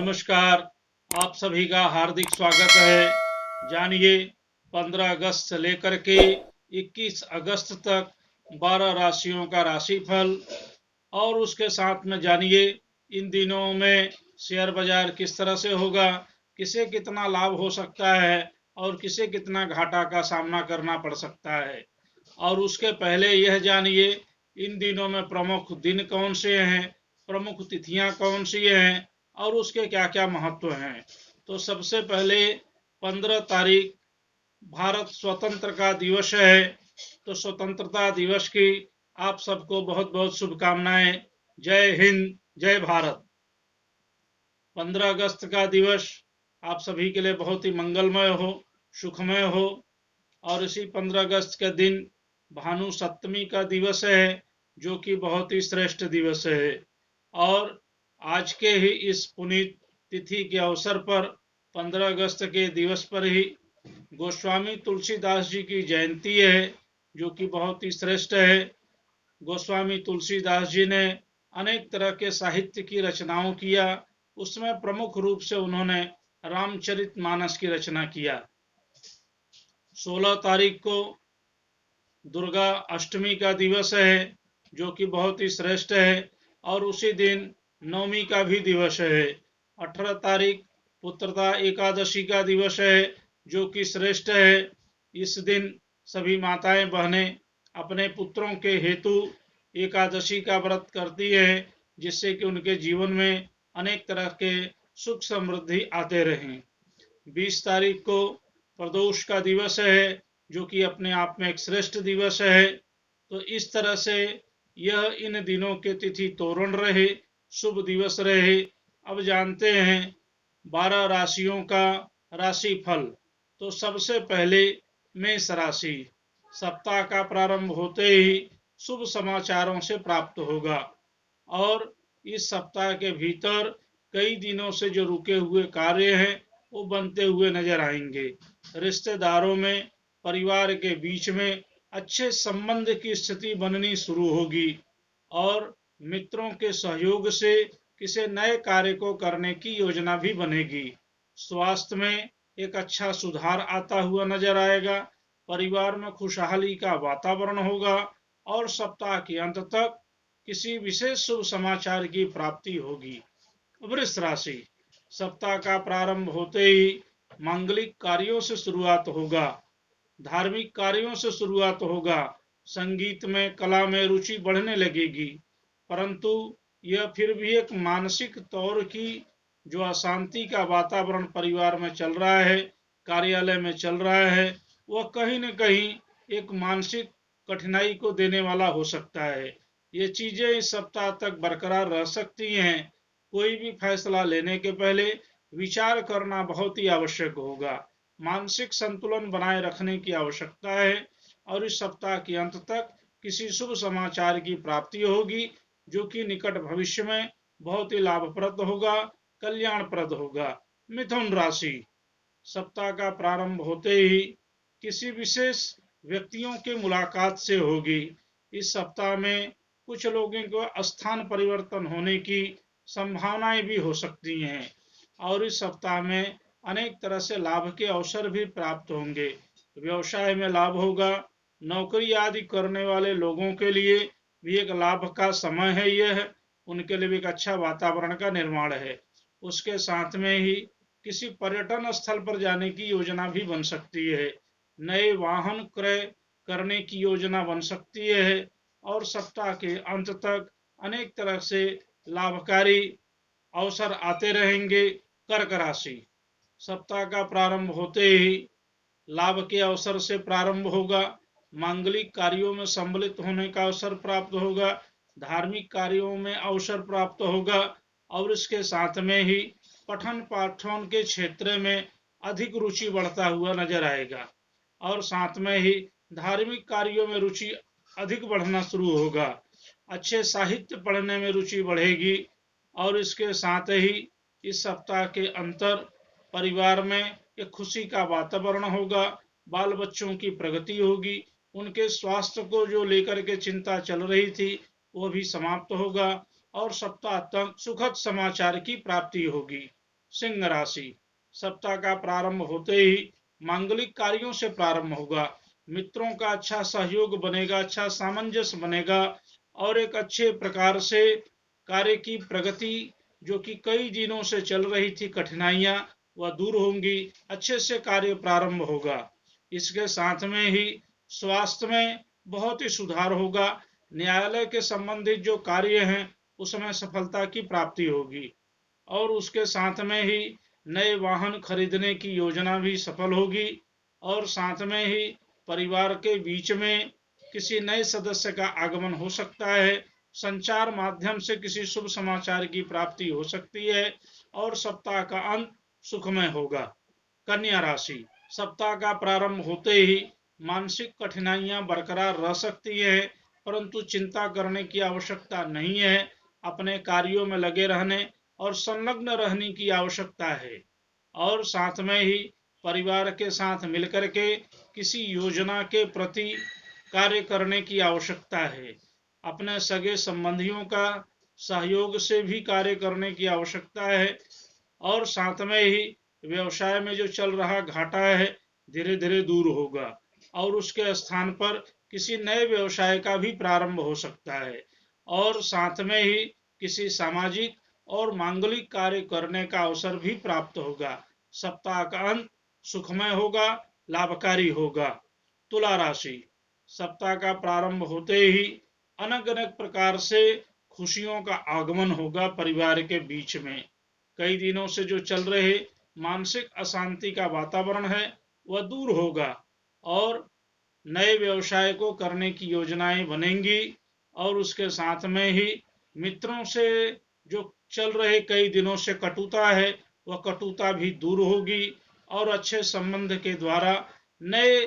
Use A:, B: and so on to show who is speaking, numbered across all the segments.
A: नमस्कार। आप सभी का हार्दिक स्वागत है। जानिए 15 अगस्त से लेकर के 21 अगस्त तक 12 राशियों का राशिफल, और उसके साथ में जानिए इन दिनों में शेयर बाजार किस तरह से होगा, किसे कितना लाभ हो सकता है और किसे कितना घाटा का सामना करना पड़ सकता है। और उसके पहले यह जानिए इन दिनों में प्रमुख दिन कौन से हैं, प्रमुख तिथियां कौन सी हैं और उसके क्या क्या महत्व हैं। तो सबसे पहले 15 तारीख भारत स्वतंत्र का दिवस है। तो स्वतंत्रता दिवस की आप सबको बहुत बहुत शुभकामनाएं। जय हिंद, जय भारत। 15 अगस्त का दिवस आप सभी के लिए बहुत ही मंगलमय हो, सुखमय हो। और इसी 15 अगस्त के दिन भानु सप्तमी का दिवस है, जो कि बहुत ही श्रेष्ठ दिवस है। और आज के ही इस पुनीत तिथि के अवसर पर 15 अगस्त के दिवस पर ही गोस्वामी तुलसीदास जी की जयंती है, जो कि बहुत ही श्रेष्ठ है। गोस्वामी तुलसीदास जी ने अनेक तरह के साहित्य की रचनाओं किया। उसमें प्रमुख रूप से उन्होंने रामचरितमानस की रचना किया। 16 तारीख को दुर्गा अष्टमी का दिवस है, जो कि बहुत ही श्रेष्ठ है। और उसी दिन नवमी का भी दिवस है। 18 तारीख पुत्रदा एकादशी का दिवस है, जो कि श्रेष्ठ है। इस दिन सभी माताएं बहनें अपने पुत्रों के हेतु एकादशी का व्रत करती है, जिससे कि उनके जीवन में अनेक तरह के सुख समृद्धि आते रहें। 20 तारीख को प्रदोष का दिवस है, जो कि अपने आप में एक श्रेष्ठ दिवस है। तो इस तरह से यह इन दिनों के तिथि तोरण रहे, शुभ दिवस रहे। अब जानते हैं 12 राशियों का राशिफल। तो सबसे पहले मेष राशि, सप्ताह का प्रारंभ होते ही शुभ समाचारों से प्राप्त होगा। और इस सप्ताह के भीतर कई दिनों से जो रुके हुए कार्य हैं वो बनते हुए नजर आएंगे। रिश्तेदारों में, परिवार के बीच में अच्छे संबंध की स्थिति बननी शुरू होगी। और मित्रों के सहयोग से किसी नए कार्य को करने की योजना भी बनेगी। स्वास्थ्य में एक अच्छा सुधार आता हुआ नजर आएगा। परिवार में खुशहाली का वातावरण होगा और सप्ताह के अंत तक किसी विशेष शुभ समाचार की प्राप्ति होगी। वृष राशि, सप्ताह का प्रारंभ होते ही मांगलिक कार्यों से शुरुआत होगा, धार्मिक कार्यों से शुरुआत होगा। संगीत में, कला में रुचि बढ़ने लगेगी। परंतु यह फिर भी एक मानसिक तौर की जो अशांति का वातावरण परिवार में चल रहा है, कार्यालय में चल रहा है, वह कहीं न कहीं एक मानसिक कठिनाई को देने वाला हो सकता है। ये चीजें इस सप्ताह तक बरकरार रह सकती हैं। कोई भी फैसला लेने के पहले विचार करना बहुत ही आवश्यक होगा। मानसिक संतुलन बनाए रखने की आवश्यकता है। और इस सप्ताह के अंत तक किसी शुभ समाचार की प्राप्ति होगी, जो कि निकट भविष्य में बहुत ही लाभप्रद होगा, कल्याणप्रद होगा। मिथुन राशि, सप्ताह का प्रारंभ होते ही किसी विशेष व्यक्तियों की मुलाकात से होगी। इस सप्ताह में कुछ लोगों को स्थान परिवर्तन होने की संभावनाएं भी हो सकती हैं। और इस सप्ताह में अनेक तरह से लाभ के अवसर भी प्राप्त होंगे। व्यवसाय में लाभ होगा। नौकरी आदि करने वाले लोगों के लिए भी एक लाभ का समय है। यह उनके लिए भी एक अच्छा वातावरण का निर्माण है। उसके साथ में ही किसी पर्यटन स्थल पर जाने की योजना भी बन सकती है। नए वाहन क्रय करने की योजना बन सकती है। और सप्ताह के अंत तक अनेक तरह से लाभकारी अवसर आते रहेंगे। कर्क राशि, सप्ताह का प्रारंभ होते ही लाभ के अवसर से प्रारंभ होगा। मांगलिक कार्यों में सम्मिलित होने का अवसर प्राप्त होगा। धार्मिक कार्यों में अवसर प्राप्त होगा। और इसके साथ में ही पठन पाठन के क्षेत्र में अधिक रुचि बढ़ता हुआ नजर आएगा। और साथ में ही धार्मिक कार्यों में रुचि अधिक बढ़ना शुरू होगा। अच्छे साहित्य पढ़ने में रुचि बढ़ेगी। और इसके साथ ही इस सप्ताह के अंतर परिवार में एक खुशी का वातावरण होगा। बाल बच्चों की प्रगति होगी। उनके स्वास्थ्य को जो लेकर के चिंता चल रही थी वो भी समाप्त होगा। और सप्ताह तक सुखद समाचार की प्राप्ति होगी। सिंह राशि, सप्ताह का प्रारंभ होते ही मांगलिक कार्यों से प्रारंभ होगा। मित्रों का अच्छा सहयोग बनेगा, अच्छा सामंजस्य बनेगा और एक अच्छे प्रकार से कार्य की प्रगति, जो कि कई दिनों से चल रही थी कठिनाइयां, वह दूर होंगी, अच्छे से कार्य प्रारंभ होगा। इसके साथ में ही स्वास्थ्य में बहुत ही सुधार होगा। न्यायालय के संबंधित जो कार्य हैं उसमें सफलता की प्राप्ति होगी और उसके साथ में ही नए वाहन खरीदने की योजना भी सफल होगी और साथ में ही परिवार के बीच में किसी नए सदस्य का आगमन हो सकता है। संचार माध्यम से किसी शुभ समाचार की प्राप्ति हो सकती है और सप्ताह का अंत सुखमय होगा। कन्या राशि, सप्ताह का प्रारंभ होते ही मानसिक कठिनाइयां बरकरार रह सकती है, परंतु चिंता करने की आवश्यकता नहीं है। अपने कार्यों में लगे रहने और संलग्न रहने की आवश्यकता है और साथ में ही परिवार के साथ मिलकर के किसी योजना के प्रति कार्य करने की आवश्यकता है। अपने सगे संबंधियों का सहयोग से भी कार्य करने की आवश्यकता है और साथ में ही व्यवसाय में जो चल रहा घाटा है धीरे धीरे दूर होगा और उसके स्थान पर किसी नए व्यवसाय का भी प्रारंभ हो सकता है और साथ में ही किसी सामाजिक और मांगलिक कार्य करने का अवसर भी प्राप्त होगा। सप्ताह का अंत सुखमय होगा, लाभकारी होगा। तुला राशि, सप्ताह का प्रारंभ होते ही अनेक अनेक प्रकार से खुशियों का आगमन होगा परिवार के बीच में। कई दिनों से जो चल रहे मानसिक अशांति का वातावरण है वह दूर होगा और नए व्यवसाय को करने की योजनाएं बनेंगी और उसके साथ में ही मित्रों से जो चल रहे कई दिनों से कटुता है वह कटुता भी दूर होगी और अच्छे संबंध के द्वारा नए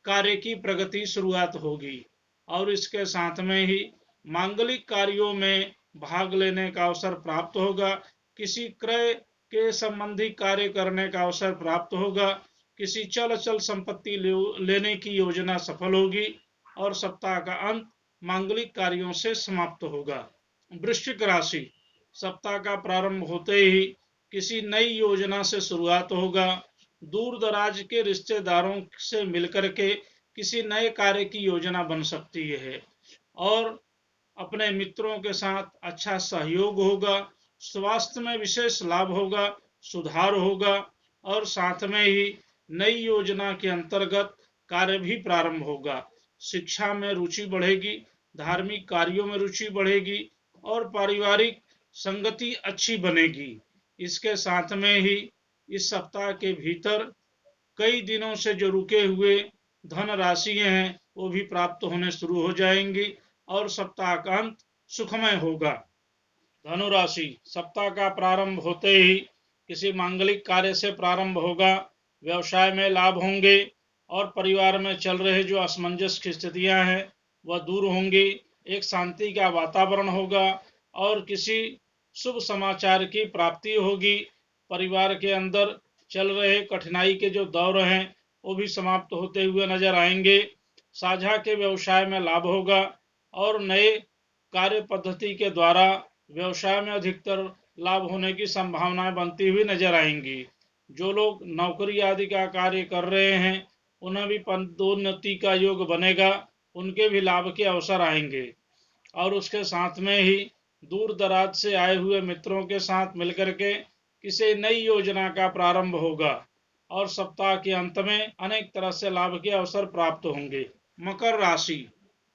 A: कार्य की प्रगति शुरुआत होगी और इसके साथ में ही मांगलिक कार्यों में भाग लेने का अवसर प्राप्त होगा। किसी क्रय के संबंधी कार्य करने का अवसर प्राप्त होगा। किसी चल अचल संपत्ति लेने की योजना सफल होगी और सप्ताह का अंत मांगलिक कार्यों से समाप्त होगा। वृश्चिक राशि, सप्ताह का प्रारंभ होते ही किसी नई योजना से शुरुआत होगा। दूर दराज के रिश्तेदारों से मिलकर के किसी नए कार्य की योजना बन सकती है और अपने मित्रों के साथ अच्छा सहयोग होगा। स्वास्थ्य में विशेष लाभ होगा, सुधार होगा और साथ में ही नई योजना के अंतर्गत कार्य भी प्रारंभ होगा। शिक्षा में रुचि बढ़ेगी, धार्मिक कार्यों में रुचि बढ़ेगी और पारिवारिक संगति अच्छी बनेगी। इसके साथ में ही इस सप्ताह के भीतर कई दिनों से जो रुके हुए धन राशियां हैं वो भी प्राप्त होने शुरू हो जाएंगी और सप्ताह का अंत सुखमय होगा। धनु राशि, सप्ताह का प्रारंभ होते ही किसी मांगलिक कार्य से प्रारंभ होगा। व्यवसाय में लाभ होंगे और परिवार में चल रहे जो असमंजस की स्थितियां हैं वह दूर होंगी। एक शांति का वातावरण होगा और किसी शुभ समाचार की प्राप्ति होगी। परिवार के अंदर चल रहे कठिनाई के जो दौर हैं वो भी समाप्त होते हुए नजर आएंगे। साझा के व्यवसाय में लाभ होगा और नए कार्य पद्धति के द्वारा व्यवसाय में अधिकतर लाभ होने की संभावनाएं बनती हुई नजर आएंगी। जो लोग नौकरी आदि का कार्य कर रहे हैं उन्हें भी पदोन्नति का योग बनेगा, उनके भी लाभ के अवसर आएंगे और उसके साथ में ही दूर दराज से आए हुए मित्रों के साथ मिलकर के किसी नई योजना का प्रारंभ होगा और सप्ताह के अंत में अनेक तरह से लाभ के अवसर प्राप्त होंगे। मकर राशि,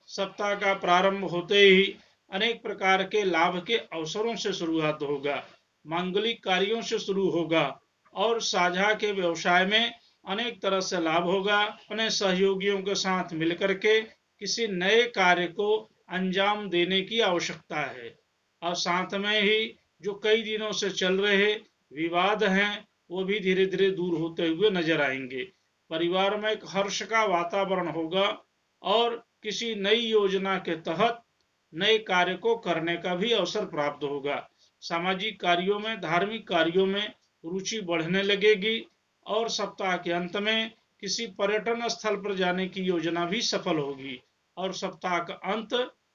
A: सप्ताह का प्रारंभ होते ही अनेक प्रकार के लाभ के अवसरों से शुरुआत होगा। मांगलिक कार्यों से शुरू होगा और साझा के व्यवसाय में अनेक तरह से लाभ होगा। अपने सहयोगियों के साथ मिलकर के किसी नए कार्य को अंजाम देने की आवश्यकता है और साथ में ही जो कई दिनों से चल रहे विवाद हैं वो भी धीरे धीरे दूर होते हुए नजर आएंगे। परिवार में एक हर्ष का वातावरण होगा और किसी नई योजना के तहत नए कार्य को करने का भी अवसर प्राप्त होगा। सामाजिक कार्यों में, धार्मिक कार्यों में रुचि बढ़ने लगेगी और सप्ताह के अंत में किसी पर्यटन स्थल पर जाने की योजना भी सफल होगी और सप्ताह का अंत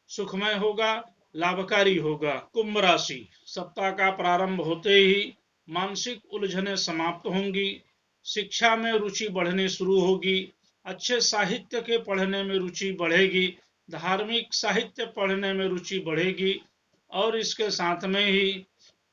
A: सुखमय होगा, लाभकारी होगा। कुंभ राशि, सप्ताह का प्रारंभ होते ही मानसिक उलझनें समाप्त होंगी, शिक्षा में रुचि बढ़ने शुरू होगी, अच्छे साहित्य के पढ़ने में रुचि बढ़ेगी, धार्मिक साहित्य पढ़ने में रुचि बढ़ेगी और इसके साथ में ही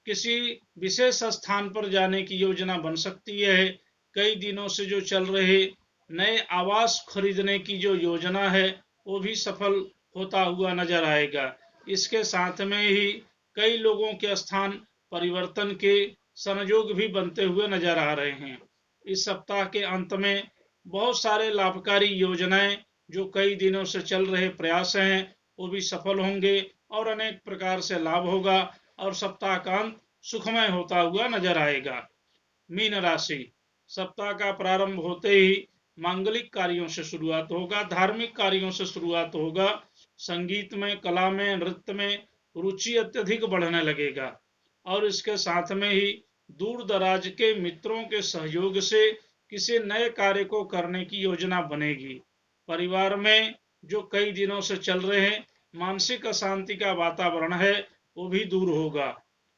A: किसी विशेष स्थान पर जाने की योजना बन सकती है। कई दिनों से जो चल रहे नए आवास खरीदने की जो योजना है वो भी सफल होता हुआ नजर आएगा। इसके साथ में ही कई लोगों के स्थान परिवर्तन के संयोग भी बनते हुए नजर आ रहे हैं। इस सप्ताह के अंत में बहुत सारे लाभकारी योजनाएं जो कई दिनों से चल रहे प्रयास हैं वो भी सफल होंगे और अनेक प्रकार से लाभ होगा और सप्ताह का अंत सुखमय होता हुआ नजर आएगा। मीन राशि, सप्ताह का प्रारंभ होते ही मांगलिक कार्यों से शुरुआत होगा, धार्मिक कार्यों से शुरुआत होगा, संगीत में, कला में, नृत्य में रुचि अत्यधिक बढ़ने लगेगा और इसके साथ में ही दूर दराज के मित्रों के सहयोग से किसी नए कार्य को करने की योजना बनेगी। परिवार में जो कई दिनों से चल रहे मानसिक अशांति का वातावरण है वो भी दूर होगा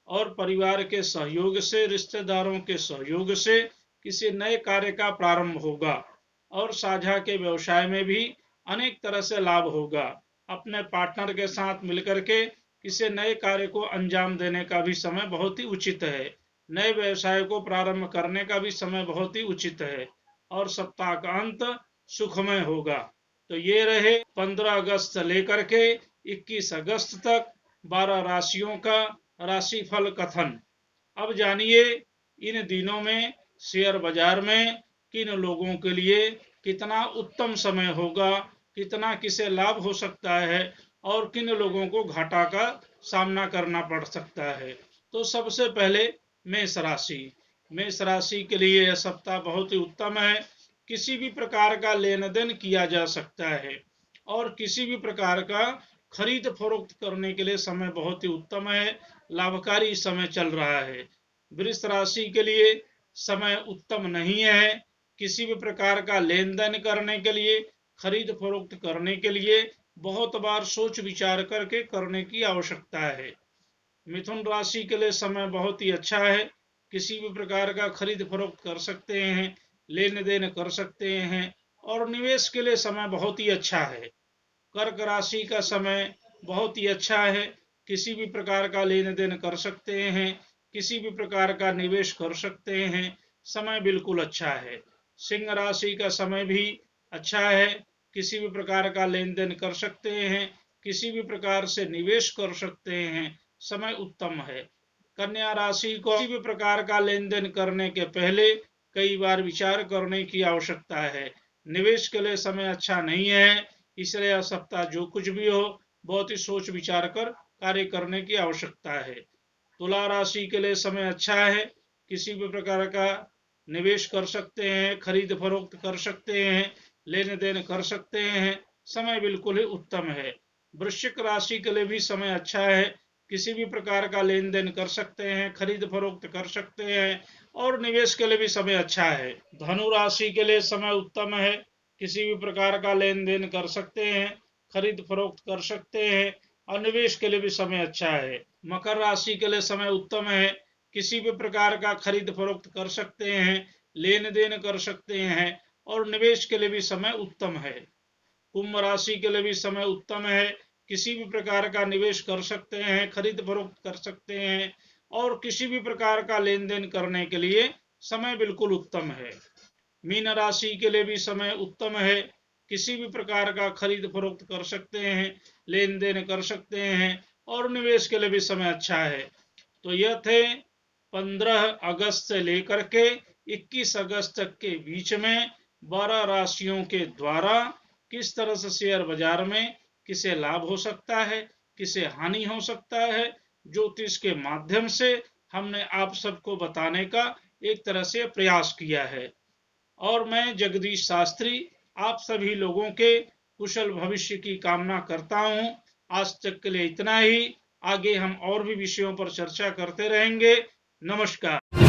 A: और परिवार के सहयोग से, रिश्तेदारों के सहयोग से किसी नए कार्य का प्रारंभ होगा और साझा के व्यवसाय में भी अनेक तरह से लाभ होगा। अपने पार्टनर के साथ मिलकर के किसी नए कार्य को अंजाम देने का भी समय बहुत ही उचित है। नए व्यवसाय को प्रारंभ करने का भी समय बहुत ही उचित है और सप्ताह का अंत सुखमय होगा। तो ये रहे 15 अगस्त से लेकर के 21 अगस्त तक 12 राशियों का राशिफल कथन। अब जानिए इन दिनों में शेयर बाजार में किन लोगों के लिए कितना उत्तम समय होगा, कितना किसे लाभ हो सकता है और किन लोगों को घाटा का सामना करना पड़ सकता है। तो सबसे पहले मेष राशि। मेष राशि के लिए यह सप्ताह बहुत ही उत्तम है। किसी भी प्रकार का लेन देन किया जा सकता है और किसी भी प्रकार का खरीद फरोख्त करने के लिए समय बहुत ही उत्तम है, लाभकारी समय चल रहा है। वृष राशि के लिए समय उत्तम नहीं है। किसी भी प्रकार का लेन देन करने के लिए, खरीद फरोख्त करने के लिए बहुत बार सोच विचार करके करने की आवश्यकता है। मिथुन राशि के लिए समय बहुत ही अच्छा है। किसी भी प्रकार का खरीद फरोख्त कर सकते हैं, लेन देन कर सकते हैं और निवेश के लिए समय बहुत ही अच्छा है। कर्क राशि का समय बहुत ही अच्छा है। किसी भी प्रकार का लेन देन कर सकते हैं, किसी भी प्रकार का निवेश कर सकते हैं, समय बिल्कुल अच्छा है। सिंह राशि का समय भी अच्छा है। किसी भी प्रकार का लेन देन कर सकते हैं, किसी भी प्रकार से निवेश कर सकते हैं, समय उत्तम है। कन्या राशि को किसी भी प्रकार का लेन देन करने के पहले कई बार विचार करने की आवश्यकता है। निवेश के लिए समय अच्छा नहीं है, इसलिए यह सप्ताह जो कुछ भी हो बहुत ही सोच विचार कर कार्य करने की आवश्यकता है। तुला राशि के लिए समय अच्छा है। किसी भी प्रकार का निवेश कर सकते हैं, खरीद फरोख्त कर सकते हैं, लेन देन कर सकते हैं, समय बिल्कुल ही उत्तम है। वृश्चिक राशि के लिए भी समय अच्छा है। किसी भी प्रकार का लेन देन कर सकते हैं, खरीद फरोख्त कर सकते हैं और निवेश के लिए भी समय अच्छा है। धनु राशि के लिए समय उत्तम है। किसी भी प्रकार का लेन देन कर सकते हैं, खरीद फरोख्त कर सकते हैं और निवेश के लिए भी समय अच्छा है। मकर राशि के लिए समय उत्तम है। किसी भी प्रकार का खरीद फरोख्त कर सकते हैं, लेन देन कर सकते हैं और निवेश के लिए भी समय उत्तम है। कुंभ राशि के लिए भी समय उत्तम है। किसी भी प्रकार का निवेश कर सकते हैं, खरीद फरोख्त कर सकते हैं और किसी भी प्रकार का लेन देन करने के लिए समय बिल्कुल उत्तम है। मीन राशि के लिए भी समय उत्तम है। किसी भी प्रकार का खरीद फरोख्त कर सकते हैं, लेन देन कर सकते हैं और निवेश के लिए भी समय अच्छा है। तो यह थे 15 अगस्त से लेकर के 21 अगस्त तक के बीच में 12 राशियों के द्वारा किस तरह से शेयर बाजार में किसे लाभ हो सकता है, किसे हानि हो सकता है, ज्योतिष के माध्यम से हमने आप सबको बताने का एक तरह से प्रयास किया है। और मैं जगदीश शास्त्री आप सभी लोगों के कुशल भविष्य की कामना करता हूं। आज तक के लिए इतना ही। आगे हम और भी विषयों पर चर्चा करते रहेंगे। नमस्कार।